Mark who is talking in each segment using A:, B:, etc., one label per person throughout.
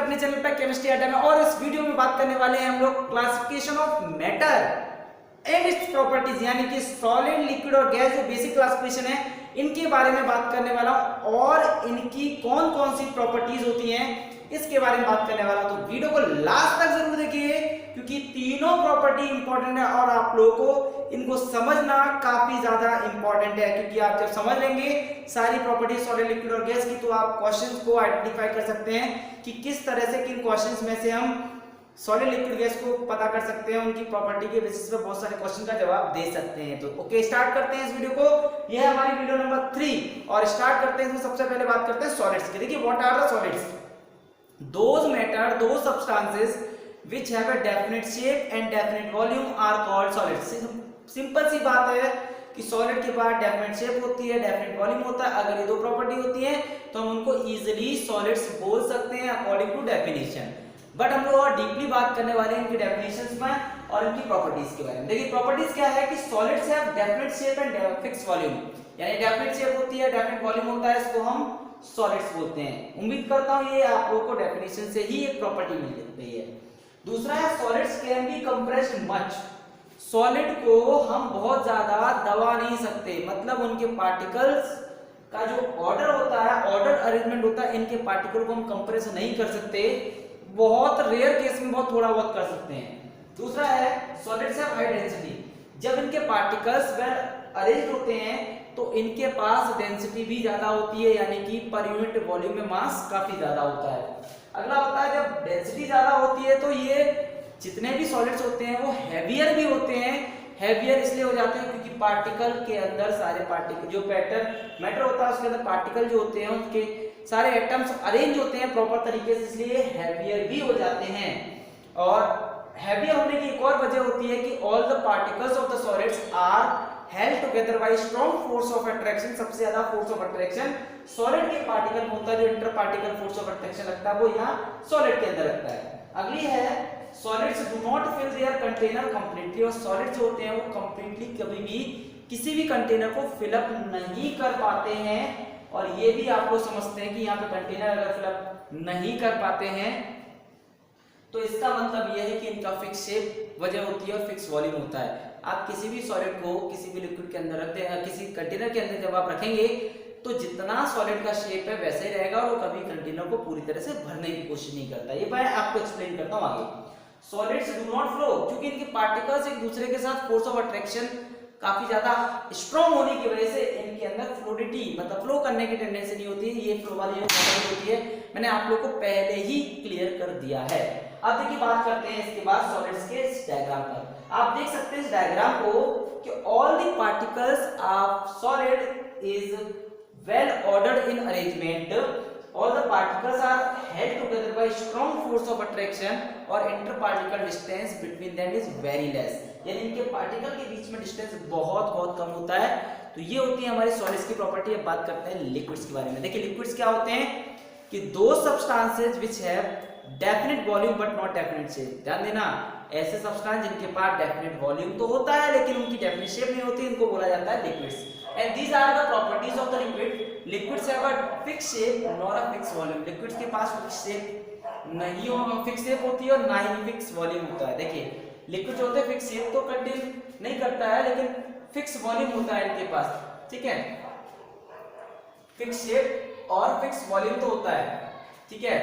A: अपने चैनल पर केमिस्ट्री अड्डा में। और इस वीडियो में बात करने वाले हैं हम लोग classification of matter and its properties, यानी कि सॉलिड, लिक्विड और गैस जो बेसिक क्लासिफिकेशन है इनके बारे में बात करने वाला हूं और इनकी कौन कौन सी प्रॉपर्टीज होती हैं इसके बारे में बात करने वाला हूं। तो वीडियो को लास्ट तक जरूर देखिए क्योंकि तीनों प्रॉपर्टी इंपॉर्टेंट है और आप लोगों को इनको समझना काफी ज्यादा इंपॉर्टेंट है, क्योंकि आप जब समझ लेंगे सारी प्रॉपर्टी सॉलिड, लिक्विड और गैस की तो आप क्वेश्चंस को आइडेंटिफाई कर सकते हैं कि किस तरह से किन क्वेश्चंस में से हम सॉलिड, लिक्विड, गैस को पता कर सकते हैं। उनकी प्रॉपर्टी के बेसिस पे बहुत सारे क्वेश्चन का जवाब दे सकते हैं। तो ओके, स्टार्ट करते हैं इस वीडियो को। यह है हमारी वीडियो नंबर 3 और स्टार्ट करते हैं। सबसे पहले बात करते हैं सॉलिड्स की। देखिए, what are the solids? Those matter, those substances which have a definite shape and definite volume are called solids। Simple सी बात है कि सॉलिड के पास डेफिनेट शेप होती है, डेफिनेट वॉल्यूम होता है। अगर ये दो प्रॉपर्टी होती है तो हम उनको इजीली सॉलिड्स बोल सकते हैं अकॉर्डिंग टू डेफिनेशन। बट हम लोग और डीपली बात करने वाले हैं इनकी डेफिनेशंस में और इनकी प्रॉपर्टीज के बारे में। देखिए, प्रॉपर्टीज क्या है कि solids have definite shape and fix volume, यानी डेफिनेट शेप होती है, डेफिनेट वॉल्यूम होता है, इसको हम सॉलिड्स बोलते हैं। उम्मीद करता हूं ये आप लोगों को डेफिनेशन से ही एक प्रॉपर्टी मिल गई है। दूसरा है solids can be compressed much. Solid को हम बहुत ज्यादा दबा नहीं सकते, मतलब उनके पार्टिकल्स का जो ऑर्डर होता है, ऑर्डर अरेंजमेंट होता है, इनके पार्टिकल को हम कंप्रेस नहीं कर सकते। बहुत रेयर केस में बहुत थोड़ा बहुत कर सकते हैं। दूसरा है सॉलिड्स हैव हाई डेंसिटी। जब इनके पार्टिकल्स वेल अरेंज्ड होते हैं तो इनके पास डेंसिटी भी ज्यादा होती है, यानी कि पर यूनिट वॉल्यूम में मास काफी ज्यादा होता है। अगला होता है जब डेंसिटी ज्यादा होती है तो ये जितने भी सॉलिड्स होते हैं वो हैवियर भी होते हैं। हैवियर इसलिए हो जाते हैं क्योंकि पार्टिकल के अंदर सारे पार्टिकल जो मैटर होता है उसके अंदर पार्टिकल जो होते हैं उसके सारे एटम्स अरेंज होते हैं प्रॉपर तरीके से, इसलिए हैवियर भी हो जाते हैं। और हैवियर होने की एक और वजह होती है कि all the particles of the solids are held together by strong force of attraction। सबसे ज्यादा फोर्स ऑफ अट्रैक्शन सॉलिड के पार्टिकल में होता है, जो inter particle force of attraction लगता है वो यहाँ सॉलिड के अंदर लगता है। अगली है solids do not fill their container completely. और सॉलिड जो होते हैं वो कंप्लीटली कभी भी किसी भी कंटेनर को फिलअप नहीं कर पाते हैं। और ये भी आप लोग समझते हैं कि यहाँ पे कंटेनर अगर फिलअप नहीं कर पाते हैं तो इसका मतलब यह है कि इनका फिक्स शेप वजह होती है और फिक्स वॉल्यूम होता है। आप किसी भी सॉलिड को किसी भी लिक्विड के अंदर रखते हैं, किसी कंटेनर के अंदर जब आप रखेंगे तो जितना सॉलिड का शेप है वैसे ही रहेगा और वो कभी कंटेनर को पूरी तरह से भरने की कोशिश नहीं करता। ये मैं आपको एक्सप्लेन करता हूं आगे। सॉलिड्स डू नॉट फ्लो, क्योंकि इनके पार्टिकल्स एक दूसरे के साथ फोर्स ऑफ अट्रैक्शन काफी ज्यादा स्ट्रॉन्ग होने की वजह से इनके अंदर फ्लूइडिटी मतलब फ्लो करने की टेंडेंसी नहीं होती है। ये फ्लो वाली जो प्रॉपर्टी होती है मैंने आप लोग को पहले ही क्लियर कर दिया है। अब देखिए बात करते हैं इसके बाद सॉलिड्स के इस डायग्राम पर। आप देख सकते हैं इस डायग्राम को कि all the particles of solid is well ordered in arrangement. All the particles are held together by strong force of attraction और inter particle distance between them is very less, यानी इनके पार्टिकल के बीच में distance बहुत बहुत कम होता है। तो ये होती है हमारी सॉलिड्स की प्रॉपर्टी। अब बात करते हैं लिक्विड्स के बारे में। देखिए, लिक्विड्स क्या होते हैं कि दो substances which have definite volume but not definite shape. ध्यान देना, ऐसे सब्सटेंस जिनके पास डेफिनेट वॉल्यूम तो होता है लेकिन उनकी डेफिनेट शेप नहीं होती, इनको बोला जाता है liquids. And these are the properties of the liquid. Liquids have a fix shape not a fix volume. Liquids के पास फिक्स शेप नहीं हो, फिक्स शेप होती है और ना ही फिक्स वॉल्यूम होता है। देखिए, लिक्विड जो होते हैं फिक्स शेप तो कंटेन नहीं करता है लेकिन फिक्स वॉल्यूम होता है इनके पास, ठीक है। फिक्स शेप और फिक्स वॉल्यूम तो होता है, ठीक है।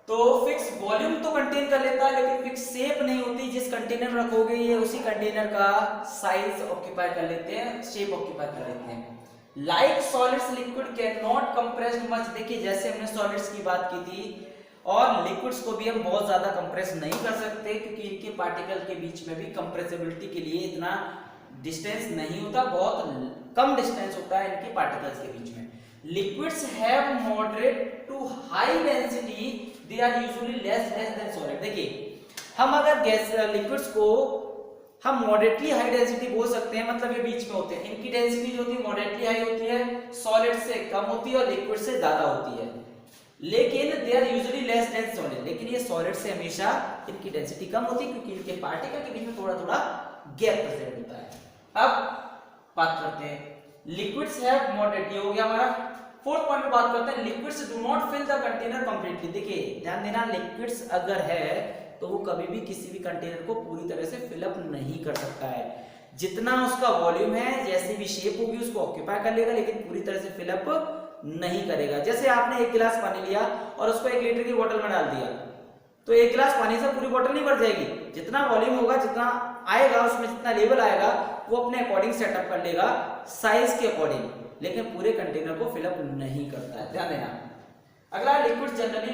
A: तो फिक्स वॉल्यूम तो कंटेन कर लेता है लेकिन फिक्स शेप नहीं होती। जिस कंटेनर में रखोगे ये उसी कंटेनर का साइज ऑक्यूपाई कर लेते हैं, शेप ऑक्यूपाई कर लेते हैं। Like solids liquid can not compressed much. देखिए, जैसे हमने सॉलिड्स की बात की थी और लिक्विड्स को भी हम बहुत ज्यादा कंप्रेस नहीं कर सकते क्योंकि इनके पार्टिकल के बीच में भी कंप्रेसिबिलिटी के लिए इतना डिस्टेंस नहीं होता, बहुत कम डिस्टेंस होता है इनके पार्टिकल्स के बीच में। Liquids have moderate to high density, they are usually less than solid. देखिए, हम अगर गैस लिक्विड्स को हम मॉडरेटली हाई डेंसिटी बोल सकते हैं, मतलब ये बीच में होते हैं। इनकी डेंसिटी जो होती है मॉडरेटली हाई होती है, सॉलिड से कम होती है और लिक्विड से ज्यादा होती है। लेकिन they are usually less than solid, लेकिन ये सॉलिड से हमेशा इनकी डेंसिटी कम होती है क्योंकि इनके पार्टिकल के बीच में थोड़ा थोड़ा गैप प्रेजेंट होता है। अब बात करते हैं लिक्विड्स हैव मॉडरेट, ये हो गया हमारा फोर्थ पॉइंट में बात करते हैं liquids do not fill the container completely. देखिए ध्यान देना, लिक्विड्स अगर है तो वो कभी भी किसी भी कंटेनर को पूरी तरह से फिलअप नहीं कर सकता है। जितना उसका वॉल्यूम है, जैसी भी शेप होगी उसको ऑक्यूपाई कर लेगा, लेकिन पूरी तरह से फिलअप नहीं करेगा। जैसे आपने एक गिलास पानी लिया और उसको 1 लीटर की बोतल में डाल दिया, तो 1 गिलास पानी से पूरी बोतल नहीं भर जाएगी। जितना वॉल्यूम होगा, जितना आएगा, उसमें जितना लेवल आएगा वो अपने अकॉर्डिंग सेटअप कर लेगा, साइज के अकॉर्डिंग, लेकिन पूरे कंटेनर को फिलअप नहीं करता है। ध्यान देना। अगला, लिक्विड जनरली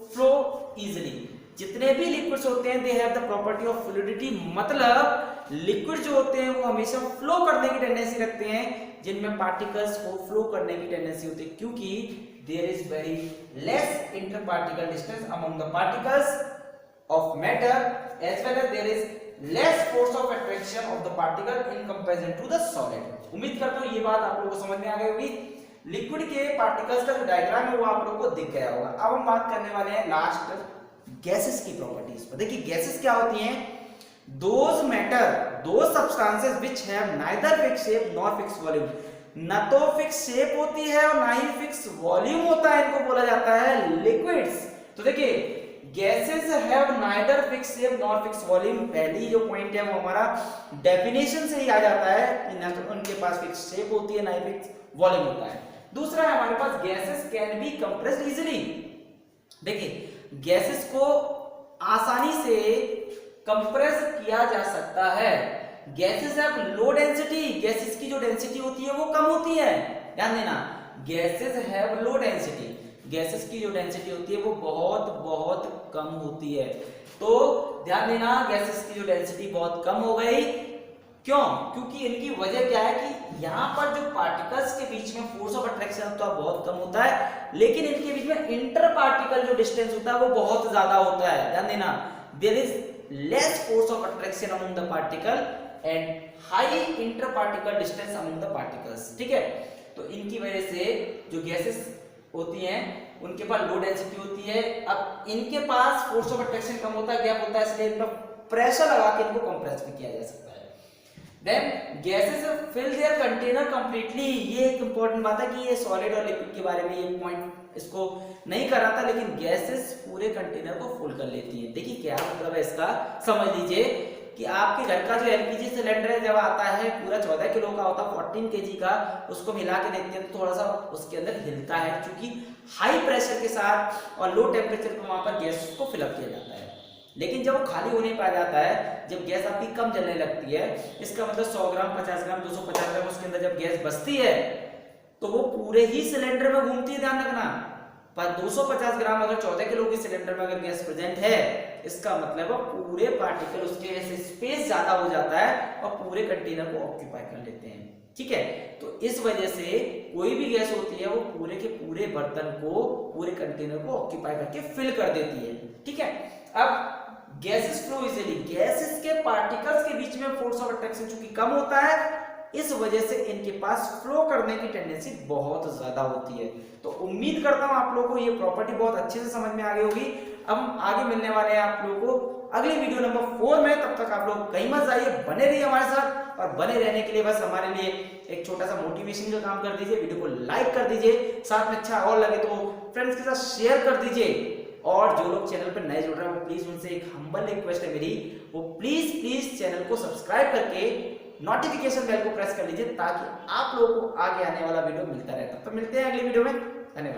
A: फ्लो इजीली। जितने भी लिक्विड्स होते हैं they have the property of fluidity, मतलब लिक्विड जो होते हैं वो हमेशा फ्लो करने की टेंडेंसी रखते हैं, जिनमें पार्टिकल्स को फ्लो करने की टेंडेंसी होती है, क्योंकि there is very less inter particle distance among the particles of matter as well as there is less force of attraction of the particle in comparison to the solid. उम्मीद करता हूं ये बात आप लोगों को समझ में आ गई होगी। लिक्विड के पार्टिकल्स का जो डायग्राम है वो आप लोगों को दिख गया होगा। अब हम बात करने वाले हैं लास्ट गैसेस की प्रॉपर्टीज पर। देखिए गैसेस क्या होती हैं? Those matter, those substances which have neither fix shape nor fix volume. ना तो फिक्स शेप होती है और ना ही फिक्स वॉल्यूम होता है, इनको बोला जाता है लिक्विड्स। तो देखिए gases have neither fix shape nor fix volume, पहली जो पॉइंट है वो हमारा डेफिनेशन से ही आ जाता है कि ना तो उनके पास फिक्स शेप होती है ना ही फिक्स वॉल्यूम होता है। दूसरा है हमारे पास gases can be compressed easily. देखिए गैसेस को आसानी से कंप्रेस किया जा सकता है। Gases have low density, gases की जो डेंसिटी होती है वो कम होती है। ध्यान देना, gases have low density, gases की जो डेंसिटी होती है वो बहुत बहुत कम होती है। तो ध्यान देना, गैसेस की जो डेंसिटी बहुत कम हो गई, क्यों? क्योंकि इनकी वजह क्या है कि यहाँ पर जो पार्टिकल्स के बीच में फोर्स ऑफ अट्रैक्शन तो बहुत कम होता है, लेकिन इनके बीच में इंटर पार्टिकल जो डिस्टेंस होता है वो बहुत ज्यादा होता है। ध्यान देना, there is less force of attraction among the particle and high inter particle distance among the particles. ठीक है, तो इनकी वजह से जो गैसेस होती हैं उनके पास लो डेंसिटी होती है। अब इनके पास फोर्स ऑफ अट्रैक्शन कम होता है, गैप होता है, इसलिए इन पर प्रेशर लगा के इनको कंप्रेस भी किया जा सकता है। Then gases fill their container completely। ये एक इंपॉर्टेंट बात है कि ये सॉलिड और लिक्विड के बारे में ये पॉइंट इसको नहीं कर रहा था, लेकिन गैसेस पूरे कंटेनर को फुल कर लेती हैं। देखिए क्या मतलब है इसका, समझ लीजिए कि आपके घर का जो एलपीजी सिलेंडर है जब आता है पूरा 14 किलो का होता है, 14 केजी का, उसको मिला के देखते हैं तो थोड़ा सा उसके अंदर हिलता है, क्योंकि हाई प्रेशर के साथ और लो टेम्परेचर पर वहां पर गैस को फिलअप किया जाता है। लेकिन जब वो खाली होने पा जाता है, जब गैस आपकी कम जलने लगती है, इसका मतलब 100 ग्राम, 50 ग्राम, 250 ग्राम उसके अंदर जब गैस बचती है तो वो पूरे ही सिलेंडर में घूमती है। ध्यान रखना, पर 250 ग्राम अगर 14 किलो के सिलेंडर में अगर गैस प्रेजेंट है, इसका मतलब पूरे पार्टिकल उसके ऐसे स्पेस ज्यादा हो जाता है और पूरे कंटेनर को ऑक्यूपाई कर लेते हैं। ठीक है, तो इस वजह से कोई भी गैस होती है वो पूरे के पूरे बर्तन को, पूरे कंटेनर को ऑक्यूपाई करके फिल कर देती है। ठीक है, अब गैसेस फ्लो इजीली, गैसेस के पार्टिकल्स के बीच में फोर्स ऑफ अट्रैक्शन चूंकि कम होता है, इस वजह से इनके पास फ्लो करने की टेंडेंसी बहुत ज्यादा होती है। तो उम्मीद करता हूं आप लोगों को ये प्रॉपर्टी बहुत अच्छे से समझ में आ गई होगी। अब हम आगे मिलने वाले हैं आप लोगों को अगली वीडियो नंबर 4 में। तब तक आप लोग कहीं मत जाइए, बने रहिए हमारे साथ, और बने रहने के लिए बस हमारे लिए एक छोटा सा मोटिवेशन का काम कर दीजिए, वीडियो को लाइक कर दीजिए, साथ में अच्छा और लगे तो फ्रेंड्स के साथ शेयर कर दीजिए। और जो लोग चैनल पर नए जुड़ रहे हैं वो प्लीज उनसे एक हम्बल रिक्वेस्ट है मेरी, वो प्लीज चैनल को सब्सक्राइब करके नोटिफिकेशन बेल को प्रेस कर लीजिए, ताकि आप लोगों को आगे आने वाला वीडियो मिलता रहे। तब तक मिलते हैं अगली वीडियो में।